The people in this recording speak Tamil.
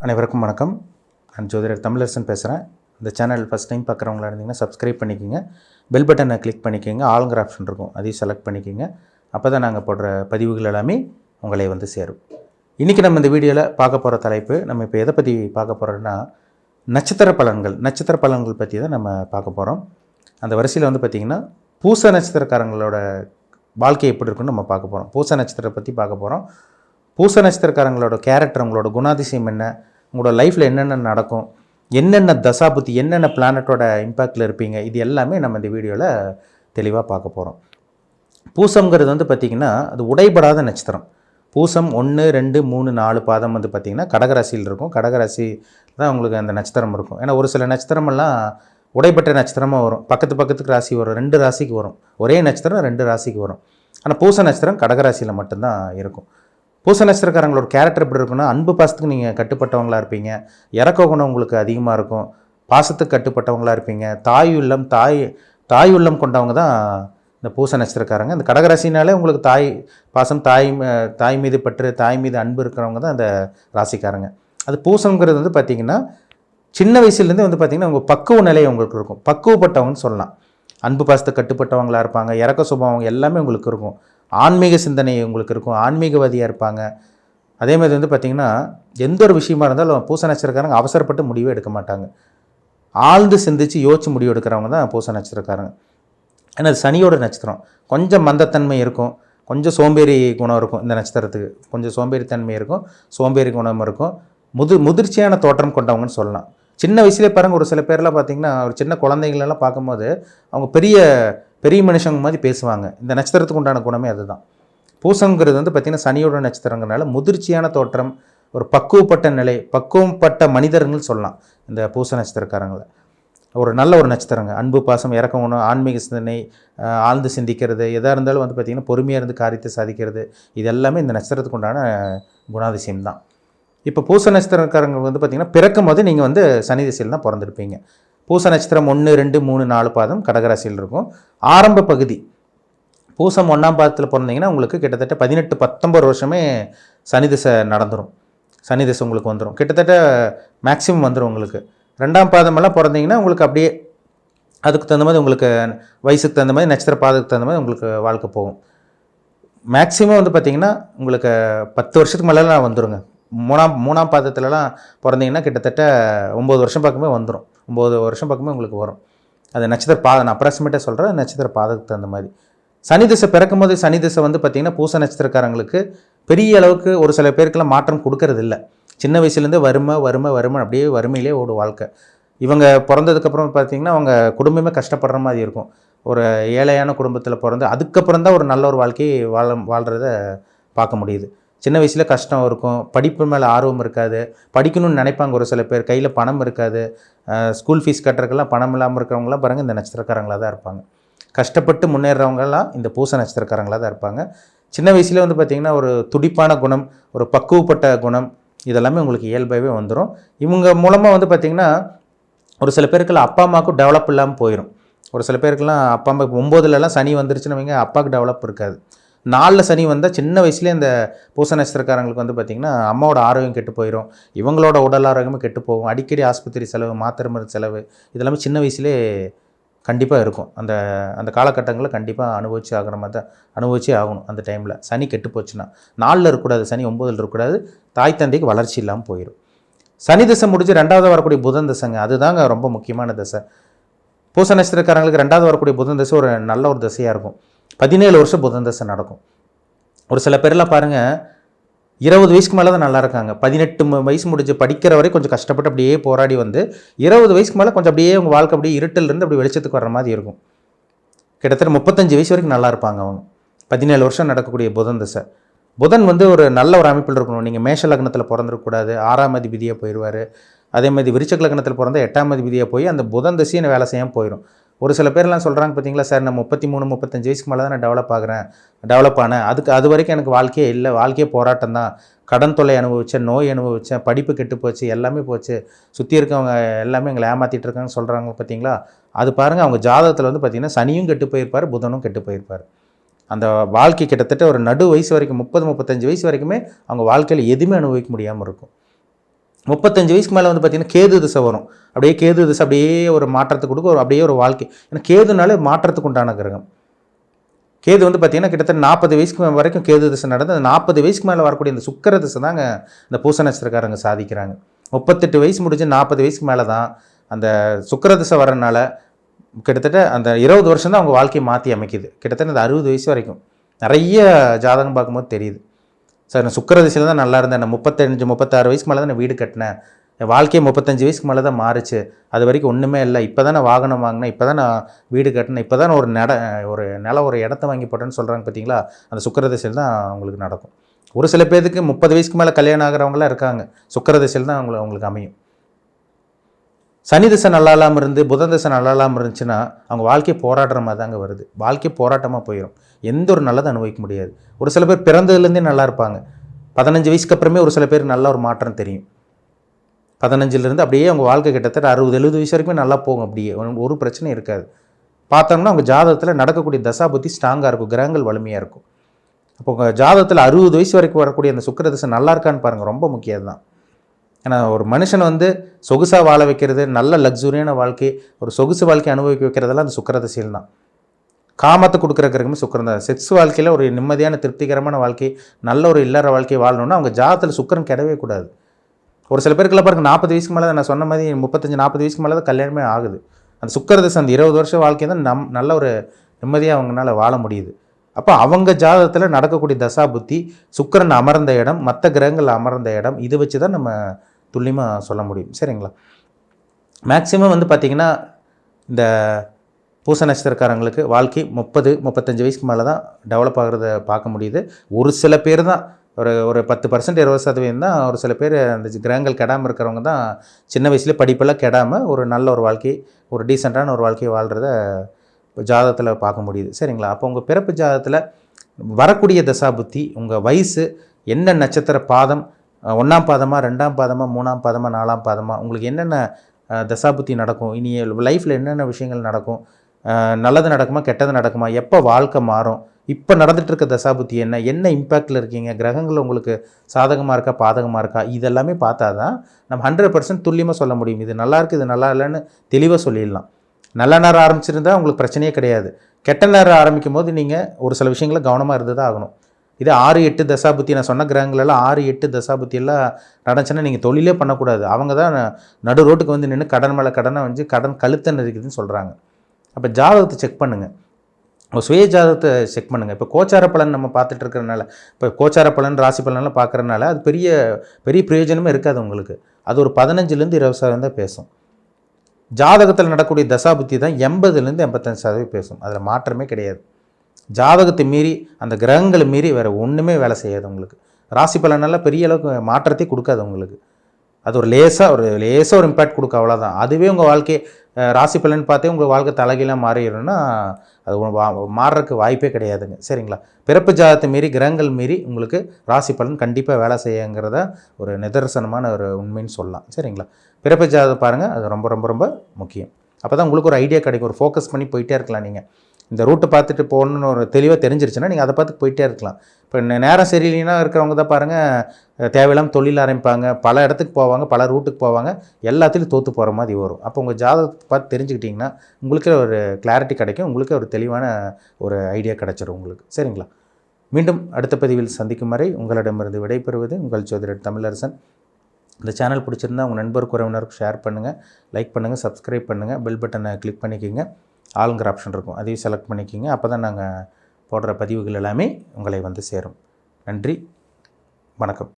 அனைவருக்கும் வணக்கம். நான் ஜோதிடர் தமிழரசன் பேசுகிறேன். இந்த சேனல் ஃபஸ்ட் டைம் பார்க்குறவங்களா இருந்தீங்கன்னா சப்ஸ்கிரைப் பண்ணிக்கோங்க. பெல் பட்டனை கிளிக் பண்ணிக்கோங்க. ஆளுங்கிற ஆப்ஷன் இருக்கும், அதையும் செலக்ட் பண்ணிக்கோங்க. அப்போ தான் நாங்கள் போடுற பதிவுகள் எல்லாமே உங்களை வந்து சேரும். இன்றைக்கி நம்ம இந்த வீடியோவில் பார்க்க போகிற தலைப்பு, நம்ம இப்போ எதை பற்றி பார்க்க போகிறோன்னா நட்சத்திர பலன்கள் பற்றி தான் நம்ம பார்க்க போகிறோம். அந்த வரிசையில் வந்து பார்த்திங்கன்னா பூச நட்சத்திரக்காரங்களோட வாழ்க்கை எப்படி இருக்குன்னு நம்ம பார்க்க போகிறோம். பூச நட்சத்திரத்தை பற்றி பார்க்க போகிறோம். பூச நட்சத்திரக்காரங்களோட கேரக்டர், உங்களோட குணாதிசயம் என்ன, உங்களோட லைஃப்பில் என்னென்ன நடக்கும், என்னென்ன தசாபுத்தி, என்னென்ன பிளானட்டோட இம்பேக்டில் இருப்பீங்க, இது எல்லாமே நம்ம இந்த வீடியோவில் தெளிவாக பார்க்க போகிறோம். பூசம்ங்கிறது வந்து பார்த்திங்கன்னா அது உடைபடாத நட்சத்திரம். பூசம் 1, 2, 3, 4 பாதம் வந்து பார்த்திங்கன்னா கடகராசியில் இருக்கும். கடகராசி தான் உங்களுக்கு அந்த நட்சத்திரம் இருக்கும். ஏன்னா ஒரு சில நட்சத்திரமெல்லாம் உடைபட்ட நட்சத்திரமாக வரும், பக்கத்துக்கு ராசி வரும், 2 ராசிக்கு வரும். ஒரே நட்சத்திரம் 2 ராசிக்கு வரும். ஆனால் பூச நட்சத்திரம் கடகராசியில் மட்டும்தான் இருக்கும். பூச நட்சத்திரக்காரங்களோட கேரக்டர் எப்படி இருக்குன்னா, அன்பு பாசத்துக்கு நீங்கள் கட்டுப்பட்டவங்களாக இருப்பீங்க. இறக்க குணம் உங்களுக்கு அதிகமாக இருக்கும். பாசத்துக்கு கட்டுப்பட்டவங்களாக இருப்பீங்க. தாய் உள்ளம் கொண்டவங்க தான் இந்த பூச நட்சத்திரக்காரங்க. இந்த கடகராசினாலே உங்களுக்கு தாய் பாசம், தாய் மீது பற்று, தாய் மீது அன்பு இருக்கிறவங்க தான் அந்த ராசிக்காரங்க. அது பூசங்கிறது வந்து பார்த்திங்கன்னா சின்ன வயசுலேருந்தே வந்து பார்த்திங்கன்னா உங்கள் பக்குவ நிலை உங்களுக்கு இருக்கும். பக்குவப்பட்டவங்கன்னு சொல்லலாம். அன்பு பாசத்துக்கு கட்டுப்பட்டவங்களாக இருப்பாங்க. இறக்க சுபாவம் எல்லாமே உங்களுக்கு இருக்கும். ஆன்மீக சிந்தனை உங்களுக்கு இருக்கும். ஆன்மீகவாதியாக இருப்பாங்க. அதே மாதிரி வந்து பார்த்திங்கன்னா எந்த ஒரு விஷயமா இருந்தாலும் பூச நட்சத்திரக்காரங்க அவசரப்பட்டு முடிவே எடுக்க மாட்டாங்க. ஆழ்ந்து சிந்தித்து யோசிச்சு முடிவு எடுக்கிறவங்க தான் பூச நட்சத்திரக்காரங்க. ஏன்னா அது சனியோட நட்சத்திரம். கொஞ்சம் மந்தத்தன்மை இருக்கும், கொஞ்சம் சோம்பேறி குணம் இருக்கும். இந்த நட்சத்திரத்துக்கு கொஞ்சம் சோம்பேறித்தன்மை இருக்கும், சோம்பேறி குணம் இருக்கும். முதிர்ச்சியான தோற்றம் கொண்டவங்கன்னு சொல்லலாம். சின்ன வயசுலேயே பாருங்கள், ஒரு சில பேர்லாம் பார்த்திங்கன்னா ஒரு சின்ன குழந்தைங்களெல்லாம் பார்க்கும்போது அவங்க பெரிய மனுஷங்க மாதிரி பேசுவாங்க. இந்த நட்சத்திரத்துக்கு உண்டான குணமே அதுதான். பூசங்கிறது வந்து பார்த்திங்கன்னா சனியோட நட்சத்திரங்கிறனால முதிர்ச்சியான தோற்றம், ஒரு பக்குவப்பட்ட நிலை, பக்குவப்பட்ட மனிதர்கள் சொல்லலாம் இந்த பூச நட்சத்திரக்காரங்களை. ஒரு நல்ல ஒரு நட்சத்திரங்க. அன்பு பாசம், இறக்க குணம், ஆன்மீக சிந்தனை, ஆழ்ந்து சிந்திக்கிறது, எதாக இருந்தாலும் வந்து பார்த்திங்கன்னா பொறுமையாக இருந்து காரியத்தை சாதிக்கிறது, இது எல்லாமே இந்த நட்சத்திரத்துக்கு உண்டான குணாதிசயம் தான். இப்போ பூச நட்சத்திரக்காரங்க வந்து பார்த்திங்கன்னா பிறக்கும் போது நீங்கள் வந்து சனி திசையில் தான் பிறந்திருப்பீங்க. பூச நட்சத்திரம் 1, 2, 3, 4 பாதம் கடகராசியில் இருக்கும். ஆரம்ப பகுதி பூசம் 1ஆம் பாதத்தில் பிறந்தீங்கன்னா உங்களுக்கு கிட்டத்தட்ட 18-19 வருஷமே சனி திசை நடந்துடும். சனி திசை உங்களுக்கு வந்துடும், கிட்டத்தட்ட மேக்ஸிமம் வந்துடும் உங்களுக்கு. 2ஆம் பாதமெல்லாம் பிறந்தீங்கன்னா உங்களுக்கு அப்படியே அதுக்கு தகுந்த மாதிரி உங்களுக்கு வயசுக்கு தகுந்த மாதிரி நட்சத்திர பாதத்துக்கு தகுந்த மாதிரி உங்களுக்கு வாழ்க்கை போகும். மேக்ஸிமம் வந்து பார்த்திங்கன்னா உங்களுக்கு 10 வருஷத்துக்கு மேலாம் வந்துடுங்க. 3ஆம் பாதத்துலலாம் பிறந்தீங்கன்னா கிட்டத்தட்ட 9 வருஷம் பக்கமே வந்துடும். 9 வருஷம் பக்கமே உங்களுக்கு வரும். அது நட்சத்திர பாதம், நான் அப்ராக்சிமேட்டாக சொல்கிறேன், நட்சத்திர பாதத்துக்கு தகுந்த மாதிரி. சனி திசை பிறக்கும் போது சனி திசை வந்து பார்த்திங்கன்னா பூச நட்சத்திரக்காரங்களுக்கு பெரிய அளவுக்கு ஒரு சில பேருக்கெல்லாம் மாற்றம் கொடுக்கறது இல்லை. சின்ன வயசுலேருந்து வறுமை அப்படியே வறுமையிலே ஓடு வாழ்க்கை. இவங்க பிறந்ததுக்கப்புறம் பார்த்திங்கன்னா அவங்க குடும்பமே கஷ்டப்படுற மாதிரி இருக்கும். ஒரு ஏழையான குடும்பத்தில் பிறந்து அதுக்கப்புறம் தான் ஒரு நல்ல ஒரு வாழ்க்கையை வாழ்கிறத பார்க்க முடியுது. சின்ன வயசில் கஷ்டம் இருக்கும், படிப்பு மேலே ஆர்வம் இருக்காது, படிக்கணும்னு நினைப்பாங்க ஒரு சில பேர், கையில் பணம் இருக்காது, ஸ்கூல் ஃபீஸ் கட்டுறதுக்கெல்லாம் பணம் இல்லாமல் இருக்கிறவங்களாம் பாருங்கள் இந்த நட்சத்திரக்காரங்களாக தான் இருப்பாங்க. கஷ்டப்பட்டு முன்னேறவங்கலாம் இந்த பூச நட்சத்திரக்காரங்களாக தான் இருப்பாங்க. சின்ன வயசுலேயே வந்து பார்த்திங்கன்னா ஒரு துடிப்பான குணம், ஒரு பக்குவப்பட்ட குணம், இதெல்லாமே உங்களுக்கு இயல்பாகவே வந்துடும். இவங்க மூலமாக வந்து பார்த்திங்கன்னா ஒரு சில பேருக்குலாம் அப்பா அம்மாவுக்கும் டெவலப் இல்லாமல் போயிடும். ஒரு சில பேருக்குலாம் அப்பா அம்மா 9லலாம் சனி வந்துருச்சுன்னு வைங்க, அப்பாவுக்கு டெவலப் இருக்காது. 4 சனி வந்தால் சின்ன வயசுலேயே இந்த பூச நட்சத்திரக்காரங்களுக்கு வந்து பார்த்திங்கன்னா அம்மாவோட ஆரோக்கியம் கெட்டு போயிடும், இவங்களோட உடல் ஆரோக்கியமும் கெட்டு போகும். அடிக்கடி ஆஸ்பத்திரி செலவு, மாத்திரை மருந்து செலவு, இதெல்லாமே சின்ன வயசுலேயே கண்டிப்பாக இருக்கும். அந்த காலகட்டங்களில் கண்டிப்பாக அனுபவிச்சே ஆகணும். அந்த டைமில் சனி கெட்டு போச்சுன்னா 4ல் இருக்கக்கூடாது, சனி 9ல் இருக்கக்கூடாது, தாய் தந்தைக்கு வளர்ச்சி இல்லாமல் போயிடும். சனி திசை முடிஞ்சு 2வது வரக்கூடிய புதன் திசைங்க, அதுதாங்க ரொம்ப முக்கியமான திசை. பூச நட்சத்திரக்காரங்களுக்கு 2வது வரக்கூடிய புதன் திசை ஒரு நல்ல ஒரு திசையாக இருக்கும். 17 வருஷம் புதன் தசை நடக்கும். ஒரு சில பேரெல்லாம் பாருங்கள் 20 வயசுக்கு மேலே தான் நல்லா இருக்காங்க. 18 வயசு முடிஞ்சு படிக்கிற வரை கொஞ்சம் கஷ்டப்பட்டு அப்படியே போராடி வந்து 20 வயசுக்கு மேலே கொஞ்சம் அப்படியே அவங்க வாழ்க்கை அப்படியே இருட்டிலிருந்து அப்படி வெளிச்சத்துக்கு வர்ற மாதிரி இருக்கும். கிட்டத்தட்ட 35 வயசு வரைக்கும் நல்லா இருப்பாங்க அவங்க. 17 வருஷம் நடக்கக்கூடிய புதன் தசை. புதன் வந்து ஒரு நல்ல ஒரு அமைப்பில் இருக்கணும். நீங்கள் மேஷ லக்னத்தில் பிறந்திருக்கக்கூடாது, 6ஆம் அதிபதியாக போயிடுவார். அதே மாதிரி விருச்சக லக்னத்தில் பிறந்த 8ஆம் அதிபதியாக போய் அந்த புதன் தசையை வேலை செய்யாமல் போயிடும். ஒரு சில பேர்லாம் சொல்கிறாங்க பார்த்தீங்களா, சார் நான் 33-35 வயசுக்கு மேலே தான் நான் டெவலப் ஆனேன், அது வரைக்கும் எனக்கு வாழ்க்கையே இல்லை, வாழ்க்கையே போராட்டம் தான், கடன் தொல்லை அனுபவித்தேன், நோய் அனுபவித்தேன், படிப்பு கெட்டு போச்சு, எல்லாமே போச்சு, சுற்றி இருக்கவங்க எல்லாமே எங்களை ஏமாற்றிட்டு இருக்காங்கன்னு சொல்கிறாங்க பார்த்தீங்களா. அது பாருங்கள், அவங்க ஜாதகத்தில் வந்து பார்த்திங்கன்னா சனியும் கெட்டு போயிருப்பார், புதனும் கெட்டு போயிருப்பார். அந்த வாழ்க்கை கிட்டத்தட்ட ஒரு நடு வயசு வரைக்கும் 30-35 வயசு வரைக்குமே அவங்க வாழ்க்கையில் எதுவுமே அனுபவிக்க முடியாமல் இருக்கும். 35 வயசுக்கு மேலே வந்து பார்த்திங்கன்னா கேது திசை வரும். அப்படியே கேது திசை அப்படியே ஒரு மாற்றத்தை கொடுக்கும், அப்படியே ஒரு வாழ்க்கை. ஏன்னா கேதுனாலே மாற்றத்துக்கு உண்டான கிரகம். கேது வந்து பார்த்திங்கன்னா கிட்டத்தட்ட 40 வயசுக்கு வரைக்கும் கேது திசை நடந்து அந்த 40 வயசுக்கு மேலே வரக்கூடிய இந்த சுக்கிர திசை தாங்க இந்த பூச நட்சத்திரக்காரங்க சாதிக்கிறாங்க. 38 வயசு முடிஞ்சு 40 வயசுக்கு மேலே தான் அந்த சுக்கிர திசை வரனால கிட்டத்தட்ட அந்த 20 வருஷம் தான் அவங்க வாழ்க்கையை மாற்றி அமைக்குது. கிட்டத்தட்ட அந்த 60 வயசு வரைக்கும் நிறைய ஜாதகம் பார்க்கும்போது தெரியுது. சார் நான் சுக்கிர திசையில் தான் நல்லா இருந்தேன், நான் 35 36 வயசுக்கு மேலே தான் நான் வீடு கட்டினேன், என் வாழ்க்கையை 35 வயசுக்கு மேலே தான் மாறுச்சு, அது வரைக்கும் ஒன்றுமே இல்லை, இப்போ தான் நான் வாகனம் வாங்கினேன், இப்போ தான் நான் வீடு கட்டினேன், இப்போ தான் ஒரு ஒரு இடத்த வாங்கி போட்டேன்னு சொல்கிறாங்க பார்த்தீங்களா, அந்த சுக்கிர திசையில் தான் அவங்களுக்கு நடக்கும். ஒரு சில பேருக்கு 30 வயசுக்கு மேலே கல்யாணம் ஆகிறவங்களாம் இருக்காங்க, சுக்கிர திசையில் தான் அவங்களுக்கு அமையும். சனி திசை நல்லா இல்லாமல் இருந்து புதன் திசை நல்லா இல்லாமல் இருந்துச்சுன்னா அவங்க வாழ்க்கையை போராடுற மாதிரி தாங்க வருது. வாழ்க்கை போராட்டமாக போயிடும், எந்த ஒரு நல்லதை அனுபவிக்க முடியாது. ஒரு சில பேர் பிறந்ததுலேருந்தே நல்லா இருப்பாங்க, 15 வயசுக்கு அப்புறமே ஒரு சில பேர் நல்ல ஒரு மாற்றம் தெரியும். 15லேருந்து அப்படியே அவங்க வாழ்க்கை கிட்டத்தட்ட 60-70 வயசு வரைக்குமே நல்லா போகும், அப்படியே ஒரு பிரச்சனையும் இருக்காது. பார்த்தோம்னா அவங்க ஜாதகத்தில் நடக்கக்கூடிய தசா புத்தி ஸ்ட்ராங்காக இருக்கும், கிரகங்கள் வலிமையாக இருக்கும். அப்போ உங்கள் ஜாதகத்தில் 60 வயசு வரைக்கும் வரக்கூடிய அந்த சுக்கிர திசை நல்லா இருக்கான்னு பாருங்கள், ரொம்ப முக்கியம் தான். ஏன்னா ஒரு மனுஷனை வந்து சொகுசாக வாழ வைக்கிறது, நல்ல லக்ஸுரியான வாழ்க்கை, ஒரு சொகுசு வாழ்க்கை அனுபவிக்க வைக்கிறதெல்லாம் அந்த சுக்கிர திசையில் தான். காமத்தை கொடுக்குற கிரகமே சுக்கிரன் தான். செக்ஸ் வாழ்க்கையில் ஒரு நிம்மதியான திருப்திகரமான வாழ்க்கை, நல்ல ஒரு இல்லற வாழ்க்கை வாழணும்னா அவங்க ஜாதகத்தில் சுக்கிரன் கிடவே கூடாது. ஒரு சில பேருக்குலாம் பாருங்கள் 40 வயசுக்கு மேலே தான், நான் சொன்ன மாதிரி 35-40 வயசுக்கு மேலே தான் கல்யாணமே ஆகுது. அந்த சுக்கிர திசை அந்த 20 வருஷம் வாழ்க்கை தான் நல்ல ஒரு நிம்மதியாக அவங்களால வாழ முடியுது. அப்போ அவங்க ஜாதகத்தில் நடக்கக்கூடிய தசா புத்தி, சுக்கிரன் அமர்ந்த இடம், மற்ற கிரகங்கள் அமர்ந்த இடம், இதை வச்சு தான் நம்ம துல்லியமாக சொல்ல முடியும். சரிங்களா? மேக்ஸிமம் வந்து பார்த்திங்கன்னா இந்த பூச நட்சத்திரக்காரங்களுக்கு வாழ்க்கை 30-35 வயசுக்கு மேலே தான் டெவலப் ஆகிறத பார்க்க முடியுது. ஒரு சில பேர் தான், ஒரு 10% 20% தான் ஒரு சில பேர் அந்த கிரகங்கள் கெடாமல் இருக்கிறவங்க தான் சின்ன வயசுலேயே படிப்பெல்லாம் கெடாமல் ஒரு நல்ல ஒரு வாழ்க்கை, ஒரு டீசெண்டான ஒரு வாழ்க்கையை வாழ்கிறத ஜாதகத்தில் பார்க்க முடியுது. சரிங்களா? அப்போ உங்கள் பிறப்பு ஜாதகத்தில் வரக்கூடிய தசா புத்தி, உங்கள் வயசு, என்ன நட்சத்திர பாதம், 1ஆம் பாதமாக, 2ஆம் பாதமாக, 3ஆம் பாதமாக, 4ஆம் பாதமாக, உங்களுக்கு என்னென்ன தசாபுத்தி நடக்கும், இனி லைஃப்பில் என்னென்ன விஷயங்கள் நடக்கும், நல்லது நடக்குமா கெட்டது நடக்குமா, எப்போ வாழ்க்கை மாறும், இப்போ நடந்துகிட்ருக்க தசாபுத்தி என்ன இம்பேக்டில் இருக்கீங்க, கிரகங்கள் உங்களுக்கு சாதகமாக இருக்கா பாதகமாக இருக்கா, இதெல்லாமே பார்த்தா தான் நம்ம 100% துல்லியமாக சொல்ல முடியும். இது நல்லா இருக்குது, இது நல்லா இல்லைன்னு தெளிவாக சொல்லிடலாம். நல்ல நேரம் ஆரம்பிச்சிருந்தா உங்களுக்கு பிரச்சனையே கிடையாது. கெட்ட நேரம் ஆரம்பிக்கும் போது நீங்கள் ஒரு சில விஷயங்கள கவனமாக இருந்து தான் ஆகணும். இதே 6-8 தசாபுத்தி, நான் சொன்ன கிரகங்களெல்லாம் 6-8 தசாபுத்தியெல்லாம் நடந்துச்சுன்னா நீங்கள் தொழிலே பண்ணக்கூடாது. அவங்க தான் நடு ரோட்டுக்கு வந்து நின்று கடன் மேலே கடனை வந்து கடன் கழுத்தை நெருக்குதுன்னு சொல்கிறாங்க. அப்போ ஜாதகத்தை செக் பண்ணுங்கள், சுய ஜாதகத்தை செக் பண்ணுங்கள். இப்போ கோச்சார பலன் நம்ம பார்த்துட்டு இருக்கிறனால, இப்போ கோச்சார பலன் ராசி பலன்லாம் பார்க்குறதுனால அது பெரிய பெரிய பிரயோஜனமே இருக்காது உங்களுக்கு. அது ஒரு 15-20% தான் பேசும். ஜாதகத்தில் நடக்கக்கூடிய தசாபுத்தி தான் 80-85% பேசும். அதில் மாற்றமே கிடையாது. ஜாதகத்தை மீறி, அந்த கிரகங்களை மீறி வேறு ஒன்றுமே வேலை செய்யாது உங்களுக்கு. ராசி பலனெல்லாம் பெரிய அளவுக்கு மாற்றத்தை கொடுக்காது உங்களுக்கு. அது ஒரு லேசாக ஒரு இம்பேக்ட் கொடுக்க, அவ்வளோதான். அதுவே உங்கள் வாழ்க்கை ராசி பலன் பார்த்தே உங்கள் வாழ்க்கை தலைகீழாக மாறிடும்னா அது மாறுறதுக்கு வாய்ப்பே கிடையாதுங்க. சரிங்களா? பிறப்பு ஜாதகத்தை மீறி, கிரகங்கள் மீறி உங்களுக்கு ராசி பலன் கண்டிப்பாக வேலை செய்யுங்கிறத ஒரு நிதர்சனமான ஒரு உண்மைன்னு சொல்லலாம். சரிங்களா? பிறப்பு ஜாதகம் பாருங்கள், அது ரொம்ப ரொம்ப ரொம்ப முக்கியம். அப்போ தான் உங்களுக்கு ஒரு ஐடியா கிடைக்கும், ஒரு ஃபோக்கஸ் பண்ணி போயிட்டே இருக்கலாம். நீங்கள் இந்த ரூட்டை பார்த்துட்டு போகணுன்னு ஒரு தெளிவாக தெரிஞ்சிருச்சுன்னா நீங்கள் அதை பார்த்து போயிட்டே இருக்கலாம். இப்போ நேரம் சரியில்லைன்னா இருக்கிறவங்க தான் பாருங்கள் தேவையில்லாமல் தொழில் ஆரம்பிப்பாங்க, பல இடத்துக்கு போவாங்க, பல ரூட்டுக்கு போவாங்க, எல்லாத்துலேயும் தோற்று போகிற மாதிரி வரும். அப்போ உங்கள் ஜாதகத்தை பார்த்து தெரிஞ்சுக்கிட்டிங்கன்னா உங்களுக்கே ஒரு கிளாரிட்டி கிடைக்கும், உங்களுக்கே ஒரு தெளிவான ஒரு ஐடியா கிடைச்சிடும் உங்களுக்கு. சரிங்களா? மீண்டும் அடுத்த பதிவில் சந்திக்கும் வரை உங்களிடமிருந்து விடைபெறுவது உங்கள் ஜோதிடர் தமிழரசன். இந்த சேனல் பிடிச்சிருந்தா உங்கள் நண்பருக்கு உறவினருக்கு ஷேர் பண்ணுங்கள், லைக் பண்ணுங்கள், சப்ஸ்கிரைப் பண்ணுங்கள், பெல் பட்டனை கிளிக் பண்ணிக்கோங்க, ஆளுங்கிற ஆப்ஷன் இருக்கும், அதையும் செலக்ட் பண்ணிக்கோங்க. அப்போ தான் நாங்கள் போடுற பதிவுகள் எல்லாமே உங்களை வந்து சேரும். நன்றி, வணக்கம்.